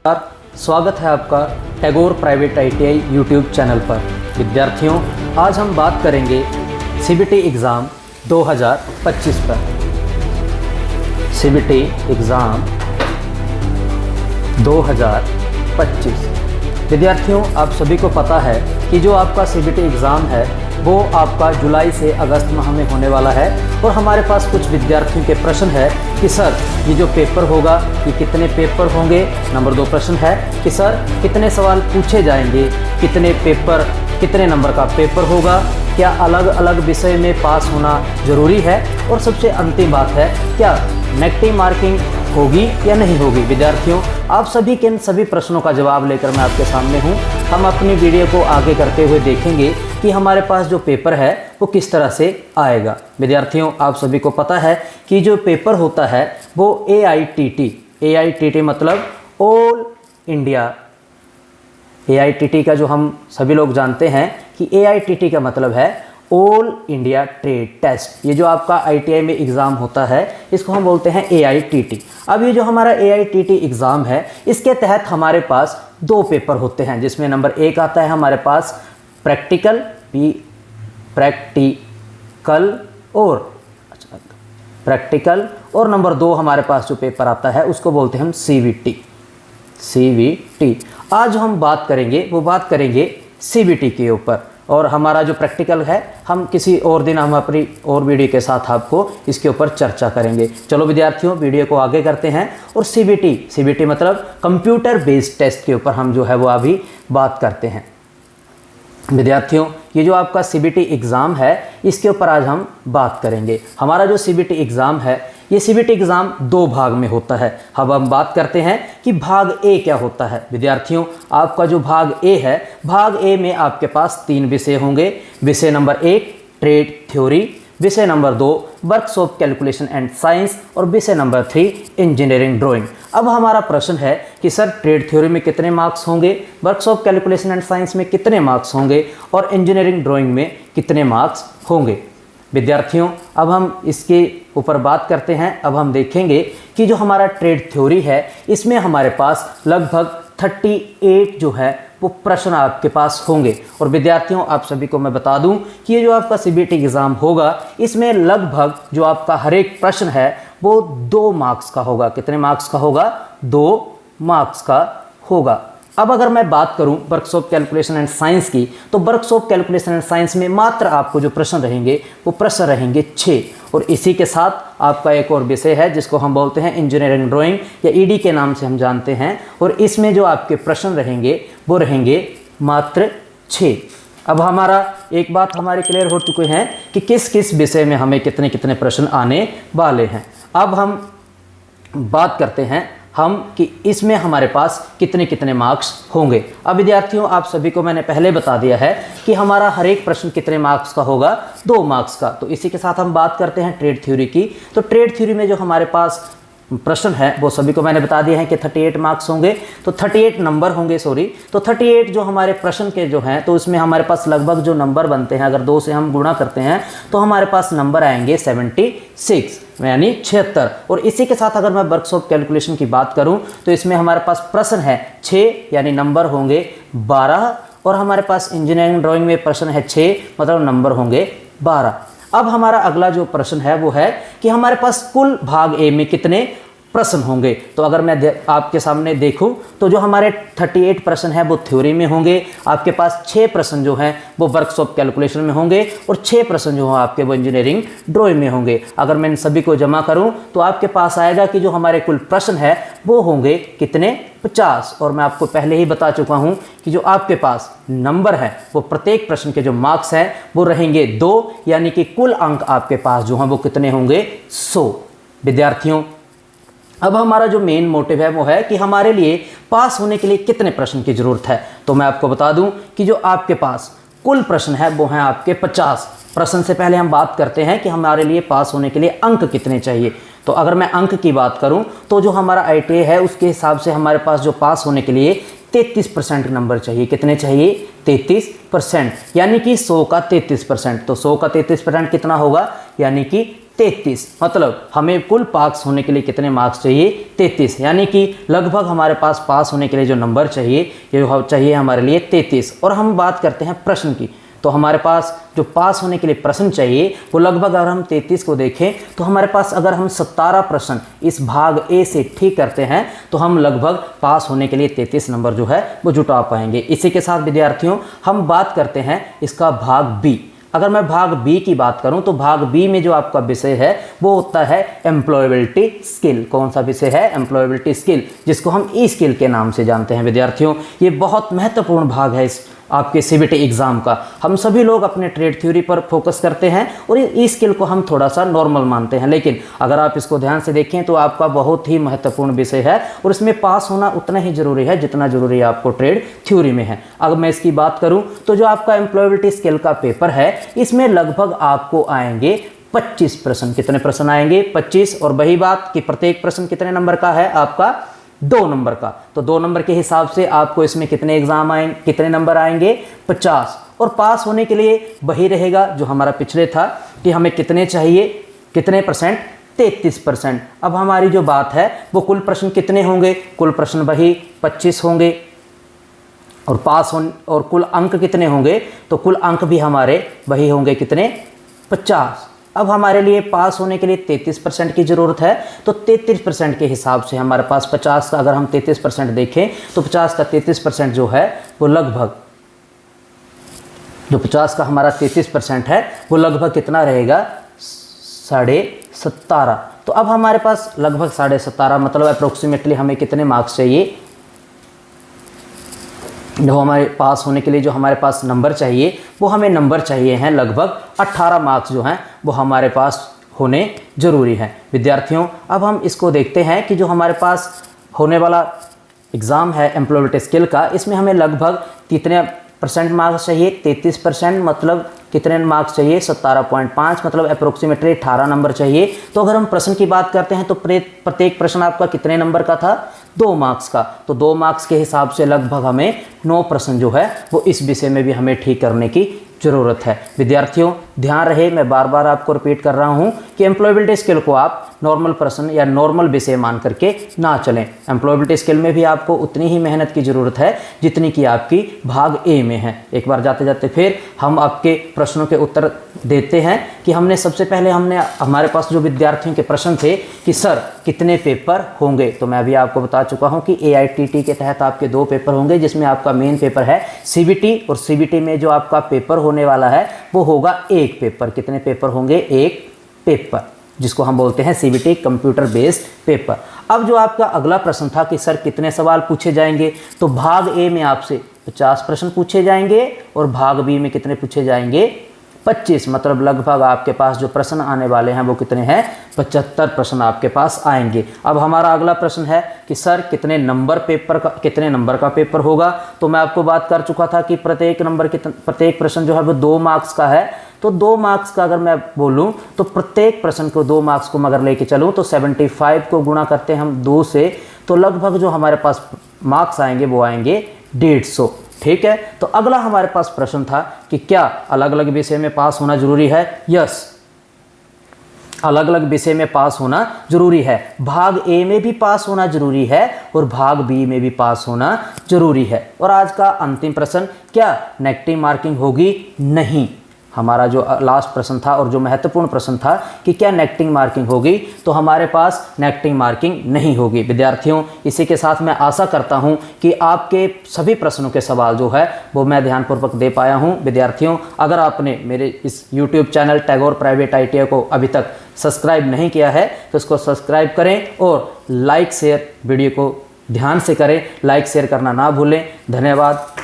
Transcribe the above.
स्वागत है आपका Tagore private ITI YouTube channel पर। विद्यार्थियों, आज हम बात करेंगे सीबीटी एग्ज़ाम 2025 पर। CBT exam 2025। विद्यार्थियों, आप सभी को पता है कि जो आपका सीबीटी एग्ज़ाम है वो आपका जुलाई से अगस्त माह में होने वाला है। और हमारे पास कुछ विद्यार्थियों के प्रश्न है कि सर ये जो पेपर होगा ये कितने पेपर होंगे। नंबर 2 प्रश्न है कि सर कितने सवाल पूछे जाएंगे, कितने नंबर का पेपर होगा, क्या अलग अलग विषय में पास होना ज़रूरी है, और सबसे अंतिम बात है क्या नेगेटिव मार्किंग होगी या नहीं होगी। विद्यार्थियों, आप सभी के इन सभी प्रश्नों का जवाब लेकर मैं आपके सामने हूँ। हम अपनी वीडियो को आगे करते हुए देखेंगे कि हमारे पास जो पेपर है वो किस तरह से आएगा। विद्यार्थियों, आप सभी को पता है कि जो पेपर होता है वो AITT मतलब ऑल इंडिया। AITT का जो हम सभी लोग जानते हैं कि AITT का मतलब है ऑल इंडिया ट्रेड टेस्ट। ये जो आपका ITI में एग्ज़ाम होता है इसको हम बोलते हैं AITT। अब ये जो हमारा AITT एग्ज़ाम है इसके तहत हमारे पास 2 पेपर होते हैं, जिसमें नंबर 1 आता है हमारे पास प्रैक्टिकल और नंबर 2 हमारे पास जो पेपर आता है उसको बोलते हैं हम CVT। आज हम बात करेंगे CVT के ऊपर। और हमारा जो प्रैक्टिकल है हम किसी और दिन हम अपनी और वीडियो के साथ आपको इसके ऊपर चर्चा करेंगे। चलो विद्यार्थियों, वीडियो को आगे करते हैं और CVT मतलब कंप्यूटर बेस्ड टेस्ट के ऊपर हम जो है वो अभी बात करते हैं। विद्यार्थियों, ये जो आपका CVT एग्ज़ाम है इसके ऊपर आज हम बात करेंगे। हमारा जो CVT एग्ज़ाम है ये CVT एग्ज़ाम 2 भाग में होता है। अब हम बात करते हैं कि भाग ए क्या होता है। विद्यार्थियों, आपका जो भाग ए है, भाग ए में आपके पास 3 विषय होंगे। विषय नंबर 1 ट्रेड थ्योरी, विषय number 2 works of calculation and science, और विषय नंबर 3 इंजीनियरिंग ड्राइंग। अब हमारा प्रश्न है कि सर ट्रेड थ्योरी में कितने मार्क्स होंगे, works of calculation and science में कितने मार्क्स होंगे, और इंजीनियरिंग ड्राइंग में कितने मार्क्स होंगे। विद्यार्थियों, अब हम इसके ऊपर बात करते हैं। अब हम देखेंगे कि जो हमारा ट्रेड थ्योरी है इसमें हमारे पास लगभग 38 जो है वो प्रश्न आपके पास होंगे। और विद्यार्थियों, आप सभी को मैं बता दूं कि ये जो आपका CBT एग्ज़ाम होगा इसमें लगभग जो आपका हर एक प्रश्न है वो 2 मार्क्स का होगा। कितने मार्क्स का होगा? 2 मार्क्स का होगा। अब अगर मैं बात करूं works of calculation and science की, तो works of calculation and science में मात्र आपको जो प्रश्न रहेंगे वो प्रश्न रहेंगे 6। और इसी के साथ आपका एक और विषय है जिसको हम बोलते हैं इंजीनियरिंग ड्राइंग या ED के नाम से हम जानते हैं, और इसमें जो आपके प्रश्न रहेंगे वो रहेंगे मात्र 6। अब हमारा एक बात हमारे क्लियर हो चुके हैं कि किस किस विषय में हमें कितने कितने प्रश्न आने वाले हैं। अब हम बात करते हैं कि इसमें हमारे पास कितने कितने मार्क्स होंगे। अब विद्यार्थियों, आप सभी को मैंने पहले बता दिया है कि हमारा हर एक प्रश्न कितने मार्क्स का होगा? 2 मार्क्स का। तो इसी के साथ हम बात करते हैं ट्रेड थ्योरी की। तो ट्रेड थ्योरी में जो हमारे पास प्रश्न है वो सभी को मैंने बता दिया है कि 38 मार्क्स होंगे, तो 38 नंबर होंगे, तो 38 जो हमारे प्रश्न के जो हैं तो इसमें हमारे पास लगभग जो नंबर बनते हैं, अगर 2 से हम गुणा करते हैं तो हमारे पास नंबर आएंगे 76 यानी 76। और इसी के साथ अगर मैं वर्क्स ऑफ कैलकुलेशन की बात करूं तो इसमें हमारे पास प्रश्न है 6 यानी नंबर होंगे 12, और हमारे पास इंजीनियरिंग ड्राइंग में प्रश्न है 6 मतलब नंबर होंगे 12। अब हमारा अगला जो प्रश्न है वो है कि हमारे पास कुल भाग ए में कितने प्रश्न होंगे। तो अगर मैं आपके सामने देखूं तो जो हमारे 38 प्रश्न है वो थ्योरी में होंगे, आपके पास 6 प्रश्न जो हैं वो वर्क्स ऑफ कैलकुलेशन में होंगे, और 6 प्रश्न जो हैं आपके वो इंजीनियरिंग ड्राइंग में होंगे। अगर मैं इन सभी को जमा करूं तो आपके पास आएगा कि जो हमारे कुल प्रश्न है वो होंगे कितने? 50। और मैं आपको पहले ही बता चुका हूं कि जो आपके पास नंबर है वो प्रत्येक प्रश्न के जो मार्क्स हैं वो रहेंगे 2, यानी कि कुल अंक आपके पास जो हैं वो कितने होंगे? 100। विद्यार्थियों, अब हमारा जो मेन मोटिव है वो है कि हमारे लिए पास होने के लिए कितने प्रश्न की ज़रूरत है। तो मैं आपको बता दूं कि जो आपके पास कुल प्रश्न है वो हैं आपके 50 प्रश्न। से पहले हम बात करते हैं कि हमारे लिए पास होने के लिए अंक कितने चाहिए। तो अगर मैं अंक की बात करूं तो जो हमारा ITA है उसके हिसाब से हमारे पास जो पास होने के लिए 33% नंबर चाहिए। कितने चाहिए? 33%, यानी कि 100 का 33%। तो 100 का 33% कितना होगा? यानी कि 33, मतलब हमें कुल पास होने के लिए कितने मार्क्स चाहिए? 33, यानी कि लगभग हमारे पास होने के लिए जो नंबर चाहिए ये चाहिए हमारे लिए 33। और हम बात करते हैं प्रश्न की, तो हमारे पास जो पास होने के लिए प्रश्न चाहिए वो लगभग अगर हम 33 को देखें तो हमारे पास अगर हम 17 प्रश्न इस भाग ए से ठीक करते हैं तो हम लगभग पास होने के लिए 33 नंबर जो है वो जुटा पाएंगे। इसी के साथ विद्यार्थियों हम बात करते हैं इसका भाग बी। अगर मैं भाग बी की बात करूं तो भाग बी में जो आपका विषय है वो होता है एम्प्लॉयबिलिटी स्किल। कौन सा विषय है? एम्प्लॉयबिलिटी स्किल, जिसको हम ई स्किल के नाम से जानते हैं। विद्यार्थियों ये बहुत महत्वपूर्ण भाग है इस आपके सीबीटी एग्ज़ाम का। हम सभी लोग अपने ट्रेड थ्योरी पर फोकस करते हैं और ई स्किल को हम थोड़ा सा नॉर्मल मानते हैं, लेकिन अगर आप इसको ध्यान से देखें तो आपका बहुत ही महत्वपूर्ण विषय है और इसमें पास होना उतना ही जरूरी है जितना जरूरी आपको ट्रेड थ्योरी में है। अगर मैं इसकी बात करूं तो जो आपका एम्प्लॉयबिलिटी स्किल का पेपर है इसमें लगभग आपको आएंगे 25 प्रश्न। कितने प्रश्न आएंगे? 25। और वही बात कि प्रत्येक प्रश्न कितने नंबर का है? आपका 2 नंबर का। तो 2 नंबर के हिसाब से आपको इसमें कितने एग्जाम आएंगे, कितने नंबर आएंगे? 50। और पास होने के लिए वही रहेगा जो हमारा पिछले था कि हमें कितने चाहिए, कितने परसेंट? 33%। अब हमारी जो बात है वो कुल प्रश्न कितने होंगे? कुल प्रश्न वही 25 होंगे और पास होने और कुल अंक कितने होंगे? तो कुल अंक भी हमारे वही होंगे, कितने? 50। अब हमारे लिए पास होने के लिए 33% की ज़रूरत है, तो 33% के हिसाब से हमारे पास 50 का अगर हम 33% देखें तो 50 का 33% जो है वो लगभग, जो 50 का हमारा 33% है वो लगभग कितना रहेगा? 17.5। तो अब हमारे पास लगभग 17.5 मतलब अप्रोक्सीमेटली हमें कितने मार्क्स चाहिए? जो हमारे पास होने के लिए जो हमारे पास नंबर चाहिए वो हमें नंबर चाहिए हैं लगभग 18 मार्क्स जो हैं वो हमारे पास होने ज़रूरी हैं। विद्यार्थियों अब हम इसको देखते हैं कि जो हमारे पास होने वाला एग्ज़ाम है एम्प्लॉयबिलिटी स्किल का, इसमें हमें लगभग कितने परसेंट मार्क्स चाहिए? 33%, मतलब कितने मार्क्स चाहिए? 17.5, मतलब अप्रोक्सीमेटली 18 नंबर चाहिए। तो अगर हम प्रश्न की बात करते हैं तो प्रत्येक प्रश्न आपका कितने नंबर का था? 2 मार्क्स का। तो 2 मार्क्स के हिसाब से लगभग हमें 9 प्रश्न जो है वो इस विषय में भी हमें ठीक करने की ज़रूरत है। विद्यार्थियों ध्यान रहे, मैं बार बार आपको रिपीट कर रहा हूं कि एम्प्लॉयबिलिटी स्किल को आप नॉर्मल प्रश्न या नॉर्मल विषय मान करके ना चलें। एम्प्लॉयबिलिटी स्किल में भी आपको उतनी ही मेहनत की ज़रूरत है जितनी कि आपकी भाग ए में है। एक बार जाते जाते फिर हम आपके प्रश्नों के उत्तर देते हैं कि हमने सबसे पहले हमारे पास जो विद्यार्थियों के प्रश्न थे कि सर कितने पेपर होंगे, तो मैं अभी आपको बता चुका हूं कि AITT के तहत आपके 2 पेपर होंगे, जिसमें आपका मेन पेपर है CBT और CBT में जो आपका पेपर होने वाला है वो होगा 1 पेपर। कितने पेपर होंगे? 1 पेपर, जिसको हम बोलते हैं CBT कंप्यूटर बेस्ड पेपर। अब जो आपका अगला प्रश्न था कि सर कितने सवाल पूछे जाएंगे, तो भाग ए में आपसे 50 प्रश्न पूछे जाएंगे और भाग बी में कितने पूछे जाएंगे? 25, मतलब लगभग आपके पास जो प्रश्न आने वाले हैं वो कितने हैं? 75 प्रश्न आपके पास आएंगे। अब हमारा अगला प्रश्न है कि सर कितने नंबर का पेपर होगा, तो मैं आपको बात कर चुका था कि प्रत्येक प्रश्न जो है वो 2 मार्क्स का है। तो 2 मार्क्स का अगर मैं बोलूं तो प्रत्येक प्रश्न को 2 मार्क्स को मगर लेके चलूं तो 75 को गुणा करते हैं हम 2 से, तो लगभग जो हमारे पास मार्क्स आएंगे वो आएंगे 150। ठीक है, तो अगला हमारे पास प्रश्न था कि क्या अलग अलग विषय में पास होना जरूरी है? यस, अलग अलग विषय में पास होना जरूरी है। भाग ए में भी पास होना जरूरी है और भाग बी में भी पास होना जरूरी है। और आज का अंतिम प्रश्न, क्या नेगेटिव मार्किंग होगी? नहीं। हमारा जो लास्ट प्रश्न था और जो महत्वपूर्ण प्रश्न था कि क्या नेगेटिव मार्किंग होगी, तो हमारे पास नेगेटिव मार्किंग नहीं होगी। विद्यार्थियों इसी के साथ मैं आशा करता हूं कि आपके सभी प्रश्नों के सवाल जो है वो मैं ध्यानपूर्वक दे पाया हूं। विद्यार्थियों अगर आपने मेरे इस YouTube channel Tagore private ITI को अभी तक सब्सक्राइब नहीं किया है तो इसको सब्सक्राइब करें और लाइक शेयर वीडियो को ध्यान से करें, लाइक शेयर करना ना भूलें। धन्यवाद।